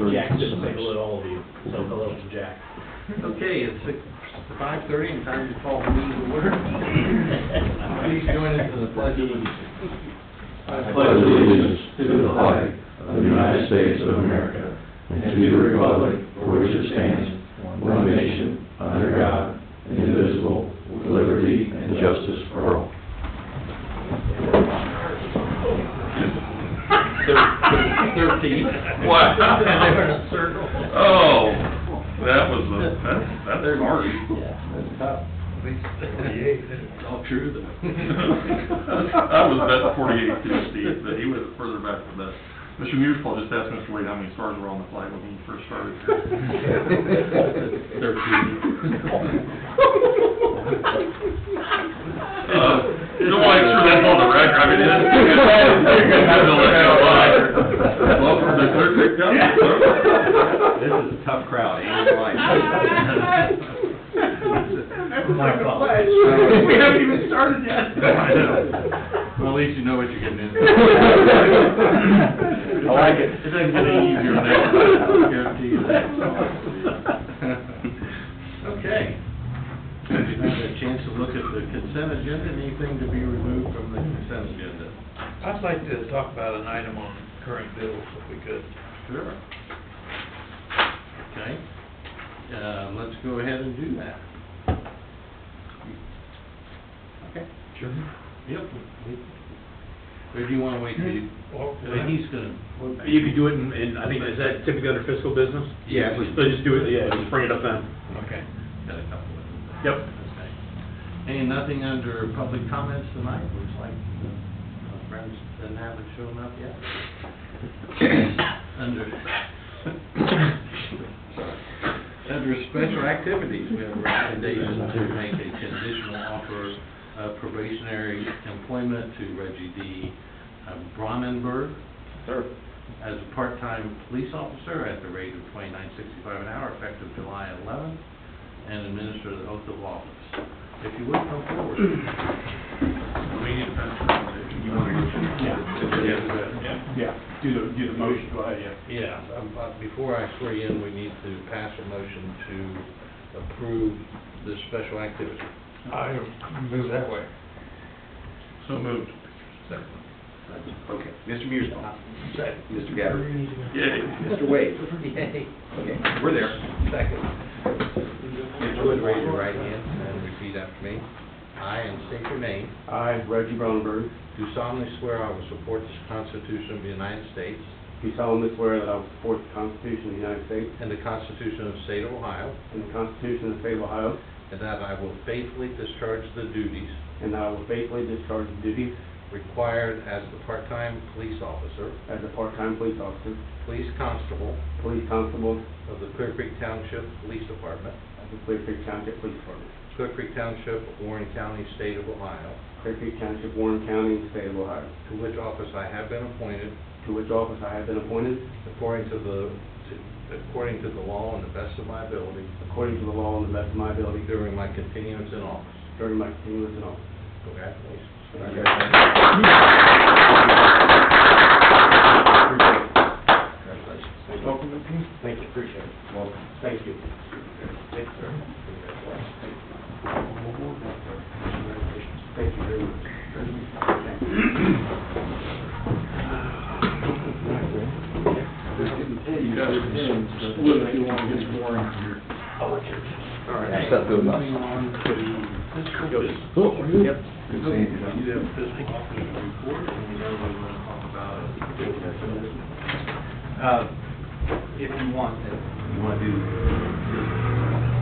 Jack just say hello to all of you. So hello to Jack. Okay, it's 5:30 and time to call the meeting to order. Please join us in the pledge of allegiance. I pledge allegiance to the flag of the United States of America and to the republic for which it stands, one nation, under God, indivisible, with liberty and justice for all. 13. What? And they were in a circle. Oh, that's hard. Yeah, that's tough. 48. It's all true though. I was at 48 too, Steve, but he was further back than that. Mr. Muirpaul just asked Mr. Wade how many stars were on the flag when he first started. 13. Don't want to make sure that's on the record. I mean, welcome to the Clear Creek Township. This is a tough crowd, ain't it? My fault. We haven't even started yet. I know. Well, at least you know what you're getting into. I like it. It doesn't get any easier than that. I guarantee you that. Okay. We've had a chance to look at the consent agenda. Anything to be removed from the consent agenda? I'd like to talk about an item on current bills, if we could. Sure. Okay. Let's go ahead and do that. Okay. Sure. Yep. Or do you want to wait till you, Well, he's gonna. You could do it in, I think, is that typically under fiscal business? Yeah. So just do it, yeah, just bring it up then. Okay. Got a couple of them. Yep. Okay. And nothing under public comments tonight? Looks like friends that haven't shown up yet. Under special activities, we have a recommendation to make a conditional offer of probationary employment to Reggie D. Bronnenberg. Sir. As a part-time police officer at the rate of $29.65 an hour, effective July 11th, and administer the oath of office. If you would, come forward. We need to pass it. You want to go? Yeah, do the motion, go ahead, yeah. Yeah, before I swear you in, we need to pass a motion to approve this special activity. I move that way. So moved. Okay, Mr. Muirpaul. Second. Mr. Gabbard. Yay. Mr. Wade. Yay. Okay, we're there. Second. If you would raise your right hand and repeat after me. I, and state your name, I, Reggie Bronnenberg, do solemnly swear I will support the Constitution of the United States do solemnly swear that I will support the Constitution of the United States and the Constitution of the State of Ohio, and the Constitution of the State of Ohio, and that I will faithfully discharge the duties and that I will faithfully discharge the duties required as the part-time police officer, as a part-time police officer, police constable police constable of the Clear Creek Township Police Department, of the Clear Creek Township Police Department, Clear Creek Township, Warren County, State of Ohio, Clear Creek Township, Warren County, State of Ohio, to which office I have been appointed to which office I have been appointed according to the law and the best of my ability according to the law and the best of my ability during my continuance in office. during my continuance in office. Congratulations. Thank you. Welcome. Thank you, appreciate it. Welcome. Thank you. Thank you, sir. Thank you very much. You guys can split if you want to get sworn. All right. Step to the bus. Moving on to fiscal business. Yep. You have fiscal officer report, and you know we want to talk about it. If you want to do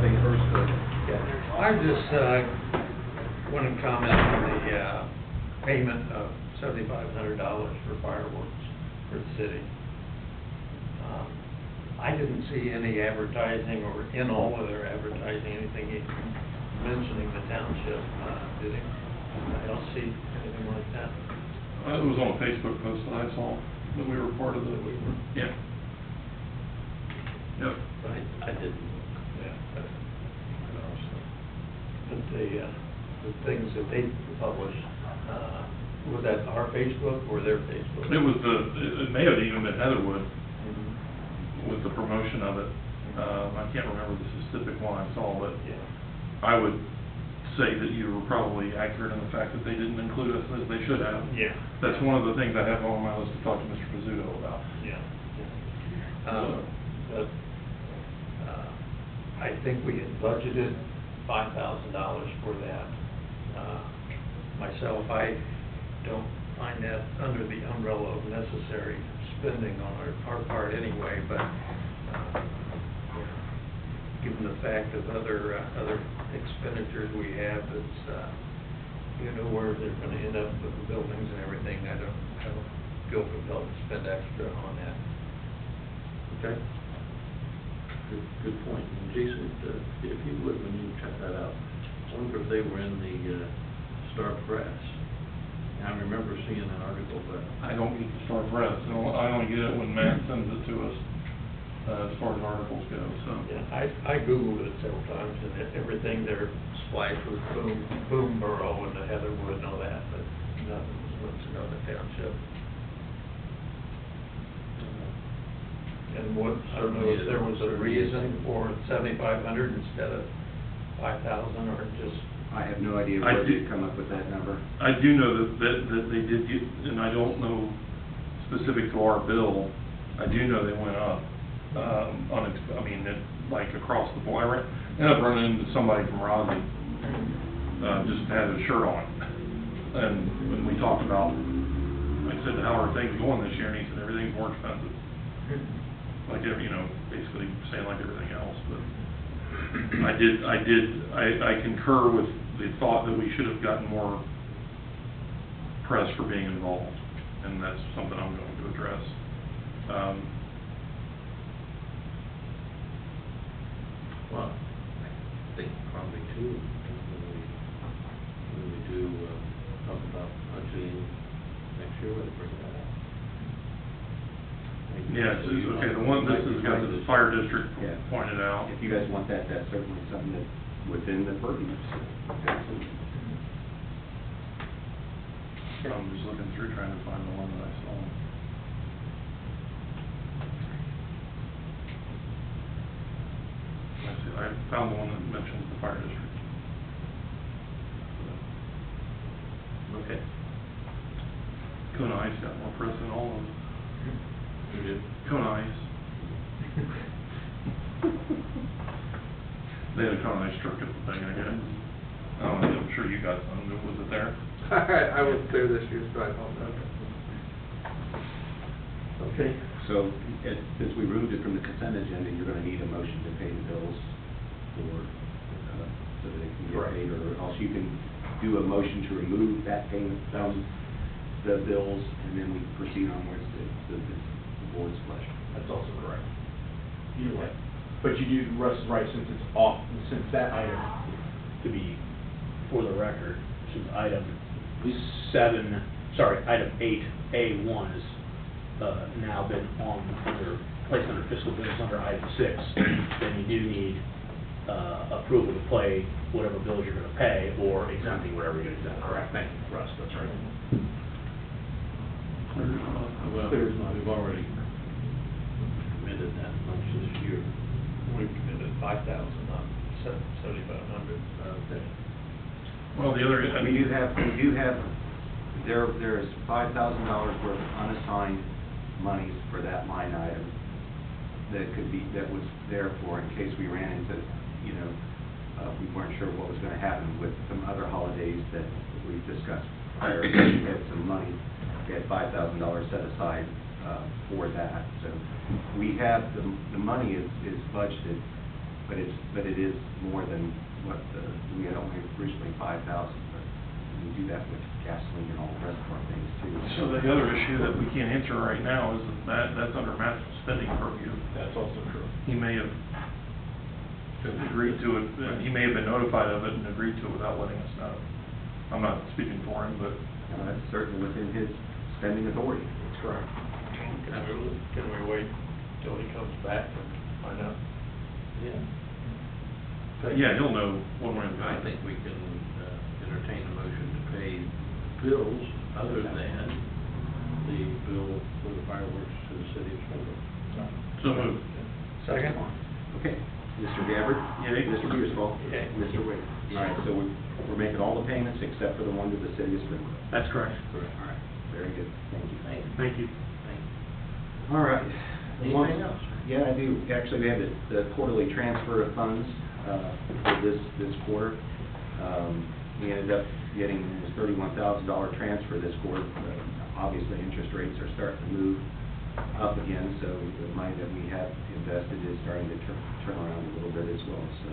things first, yeah. I just want to comment on the payment of $7,500 for fireworks for the city. I didn't see any advertising or in all of their advertising anything mentioning the township, did it? I don't see anything like that. It was on a Facebook post that I saw, that we were part of the, yeah. Yep. I didn't. Yeah. But the things that they published, was that our Facebook or their Facebook? It was it may have even been Heatherwood. with the promotion of it. I can't remember the specific one I saw, but Yeah. I would say that you were probably accurate in the fact that they didn't include us as they should have. Yeah. That's one of the things I have on my list to talk to Mr. Pizzuto about. Yeah. But, I think we had budgeted $5,000 for that. Myself, I don't find that under the umbrella of necessary spending on our part anyway, but, given the fact of other expenditures we have, it's, where they're gonna end up with the buildings and everything, I don't feel compelled to spend extra on that. Okay. Good point. And Jason, if you would, when you check that out, I wonder if they were in the Star Press. I remember seeing an article, but I don't get the Star Press, I only get it when Matt sends it to us, as far as articles go, so. Yeah, I Googled it several times, and everything there splashed with Boomborough and the Heatherwood and all that, but nothing was listed on the township. And what, I don't know if there was a reason for 7,500 instead of 5,000, or just... I have no idea I where did- they come up with that number. I do know that they did get, and I don't know specific to our bill, I do know they went up, across the board. I ended up running into somebody from Raleigh, just had a shirt on, and when we talked about, I said, how are things going this year, and he said, everything's more expensive. Like, basically saying like everything else, but I concur with the thought that we should have gotten more press for being involved, and that's something I'm going to address. well, I think probably too, when we do talk about budgeting next year, we'll bring that up. Yeah, okay, the one, this has got the fire district Yeah. pointed out. If you guys want that, that's certainly something that's within the purview. I'm just looking through trying to find the one that I saw. I found the one that mentions the fire district. Okay. Kona Ice got more press than all of them. You did? Kona Ice. They had a Kona Ice truck at the thing, I guess. I'm sure you got some, was it there? I wasn't there this year, so I don't know. Okay. So, since we removed it from the consent agenda, you're gonna need a motion to pay the bills for, so that they can get paid, or else you can do a motion to remove that payment from the bills, and then we proceed onwards to the board's pleasure. That's also correct. Either way. But you do, Russ is right, since it's off, since that item, To be, for the record, since item 8A1 has now been placed under fiscal business under item 6, then you do need approval to pay whatever bills you're going to pay, or exempting whatever you're going to exempt. Correct, thank you, Russ, that's right. Well, we've already committed that much this year. We committed 5,000, not 7,500. Okay. Well, the other, There is $5,000 worth of unassigned monies for that line item that was there for in case we ran into, we weren't sure what was gonna happen with some other holidays that we discussed prior. We had some money, we had $5,000 set aside for that. So we have, the money is budgeted, but it is more than what we had only originally 5,000, but we do that with gasoline and all the rest of our things too. so the other issue that we can't answer right now is that's under Matt's spending purview. that's also true. He may have agreed to it, he may have been notified of it and agreed to it without letting us know. I'm not speaking for him, but That's certainly within his spending authority. That's correct. Can we wait till he comes back and find out? Yeah. yeah, he'll know one way or the I other. think we can entertain a motion to pay bills other than the bill for the fireworks to the city of Springfield. So moved. Second? Okay. Mr. Gabbard? Yay. Mr. Mearsclaw? Yay. Mr. Wade? All right, so we're making all the payments except for the one to the city of Springfield. That's correct. All right, very good, thank you. Thank you. All right. Anything else? Yeah, I do. Actually, we have the quarterly transfer of funds for this quarter. We ended up getting this $31,000 transfer this quarter. Obviously, interest rates are starting to move up again, so the money that we have invested is starting to turn around a little bit as well. So,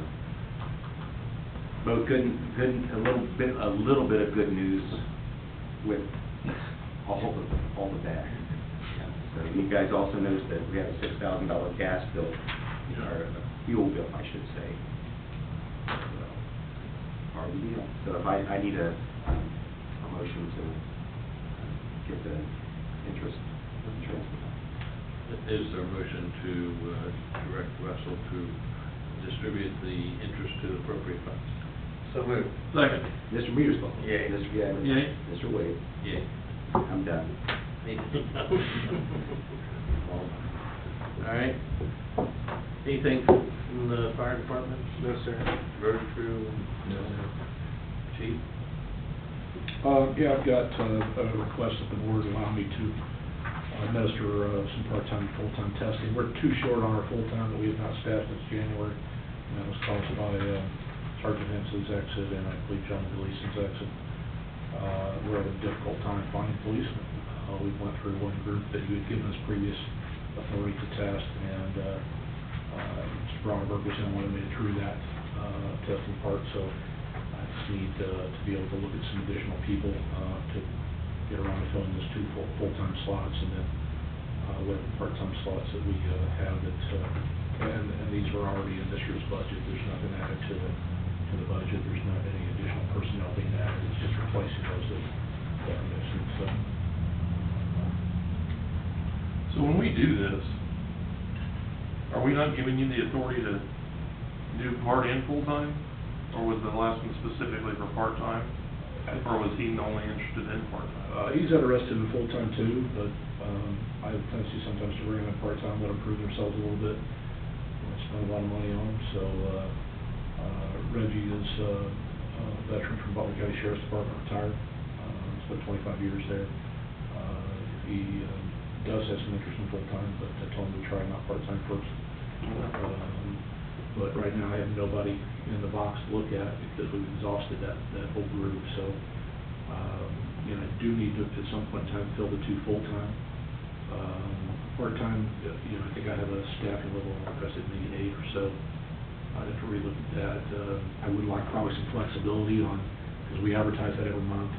both good, a little bit of good news with all the bad. So you guys also noticed that we have a $6,000 gas bill, or a fuel bill, I should say. So, so if I need a motion to get the interest transfer. Is there a motion to direct Russell to distribute the interest to the appropriate funds? So moved. Second. Mr. Mearsclaw? Yay. Mr. Gabbard? Yay. Mr. Wade? Yay. I'm done. All right. Anything from the fire department? No, sir. Road crew? No. Chief? Yeah, I've got a request that the board allow me to administer some part-time, full-time testing. We're too short on our full-time that we have not staffed since January. And that was caused by Sergeant Hensley's exit and I believe John Gleason's exit. We're having a difficult time finding policemen. We went through one group that you had given us previous authority to test, and Mr. Bromberg was the only one who made it through that testing part, so I just need to be able to look at some additional people to get around to filling those two full-time slots, and then with part-time slots that we have that, and these are already in this year's budget. There's nothing added to the budget. There's not any additional personnel being added. It's just replacing those that are missing. So when we do this, are we not giving you the authority to do part and full-time? Or was the last one specifically for part-time? Or was he only interested in part-time? He's interested in full-time too, but I have a tendency sometimes to bring him in part-time, let them prove themselves a little bit. I spend a lot of money on them, so Reggie is a veteran from Butler County Sheriff's Department, retired. Spent 25 years there. He does have some interest in full-time, but I told him to try not part-time first. But right now I have nobody in the box to look at because we've exhausted that whole group. So, you know, I do need to, at some point in time, fill the two full-time. Part-time, you know, I think I have a staffing level requested maybe 8 or so. I'd have to relook at that. I would like probably some flexibility on, because we advertise that every month.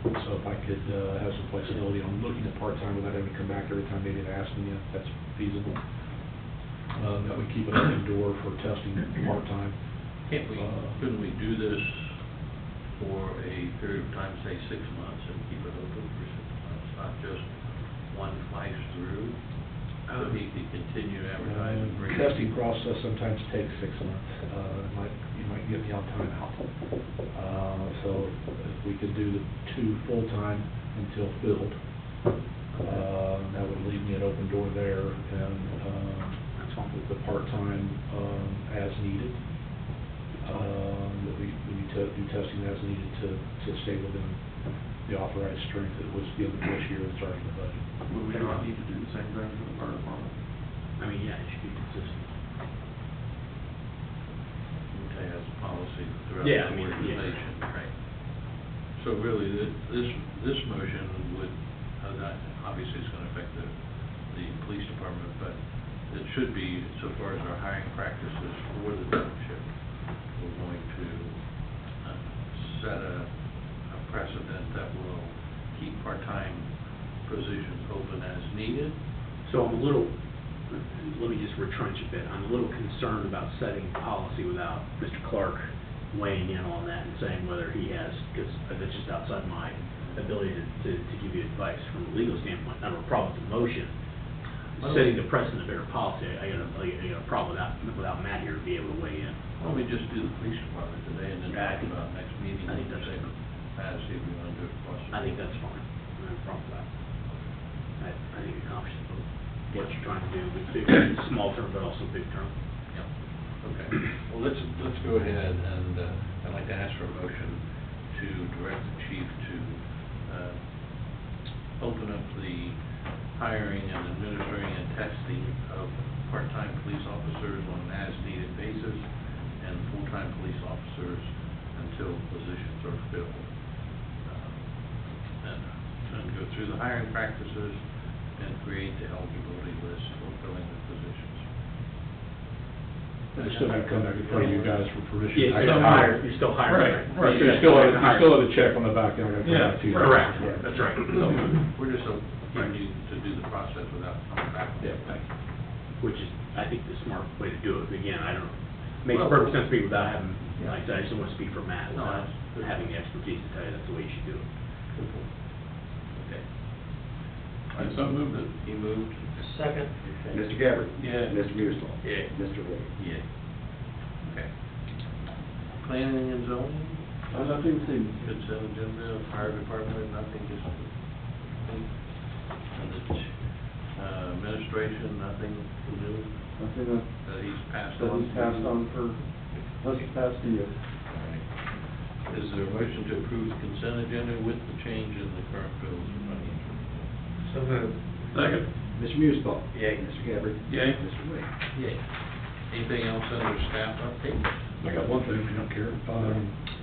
So if I could have some flexibility on looking at part-time without having to come back every time maybe to ask me if that's feasible. That would keep an open door for testing part-time. Couldn't we do this for a period of time, say 6 months, and keep it open for 6 months, not just one flash through? So he could continue advertising. Testing process sometimes takes 6 months. You might get me on timeout. So if we could do the 2 full-time until filled, that would leave me an open door there, and with the part-time as needed. That we need to do testing as needed to stay within the authorized strength that was given this year that's already in the budget. Would we not need to do the same thing for the fire department? I mean, yeah, it should be consistent. Okay, as a policy throughout Yeah, I the mean, yeah. organization, right? So really, this motion would, obviously it's gonna affect the police department, but it should be, so far as our hiring practices for the township, we're going to set a precedent that will keep part-time positions open as needed. So I'm a little, let me just retrench a bit. I'm a little concerned about setting policy without Mr. Clark weighing in on that and saying whether he has, because that's just outside my ability to give you advice from a legal standpoint. I don't have a problem with the motion. Setting the precedent of better policy, I got a problem without Matt here to be able to weigh in. Why don't we just do the police department today and then Yeah, talk about next meeting? I think that's and see if we want to do it across the I think board. that's fine. I don't have a problem with that. I think it accomplishes both. what you're trying to do with big, small term, but also big term. Okay, well, let's go ahead and, I'd like to ask for a motion to direct the chief to, open up the hiring and administering and testing of part-time police officers on an as-needed basis and full-time police officers until positions are filled. And go through the hiring practices and create the eligibility list for filling the positions. I still gotta come back in front of you guys for permission. Yeah, I you're still gotta hiring, you're still hiring. Right. You still have a check on the back, and I gotta come Yeah, back to you. Correct, Yeah. that's right. We're just giving you to do the process without coming back. Yeah, thank you. Which is, I think, the smart way to do it. Again, I don't, makes Well, perfect sense to me without having, like I said, I just don't want to speak for Matt, No, without that's- having the expertise to tell you that's the way you should do it. Okay. I so moved it. He moved. Second. Mr. Gabbard? Yeah. Mr. Mearsclaw? Yeah. Mr. Wade? Yeah. Okay. Planning and zoning, Nothing to see. consent agenda, fire department, nothing, just, and the, administration, nothing new Nothing that he's passed that on. was passed on for, let's pass the year. All right. Is there a motion to approve the consent agenda with the change in the current bills and financial? So moved. Second. Mr. Mearsclaw? Yay. Mr. Gabbard? Yay. Mr. Wade? Yay. Anything else under staff update? I got one thing, if you don't care.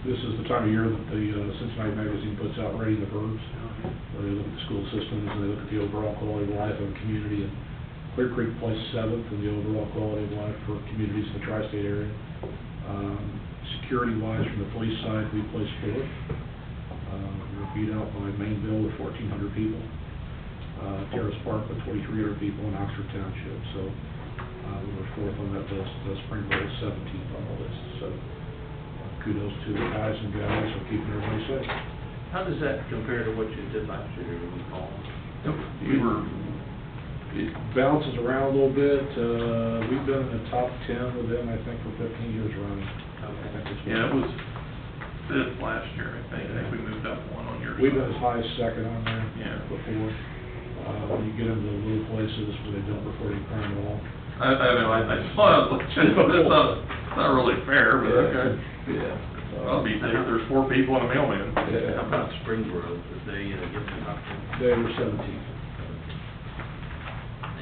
This is the time of year that the Cincinnati Magazine puts out Rating the Verbs, where they look at the school systems and they look at the overall quality of life of the community. And Clear Creek placed 7th in the overall quality of life for communities in the tri-state area. Security-wise, from the police side, we placed 4th. We were beat out by Mainville with 1,400 people. Terrace Park with 2,300 people in Oxford Township. So we were 4th on that list. Springville was 17th on the list. So kudos to the guys and gals for keeping everybody safe. How does that compare to what you did last year, do you recall? We were, It bounces around a little bit. We've been in the top 10 with them, I think, for 15 years running. yeah, it was 5th last year, I think. I think we moved up one on yours. We've been as high as 2nd on there Yeah. before. When you get into the little places where they don't report any crime at all. I know, I saw it, but it's not really fair, but okay. Yeah. I'll be thinking there's 4 people and a mailman. Yeah. How about Springboro, did they give them an option? They were 17th.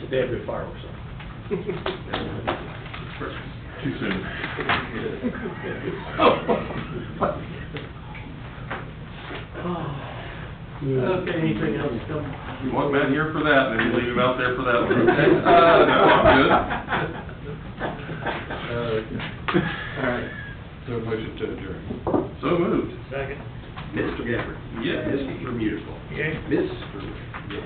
They have good fireworks on. Too soon. Okay, anything else, Phil? You want Matt here for that, then you leave him out there for that one, okay? No, I'm good. All right, so a motion to adjourn. So moved. Second. Mr. Gabbard? Yes. Mr. Mearsclaw? Yay. Mr. Wade?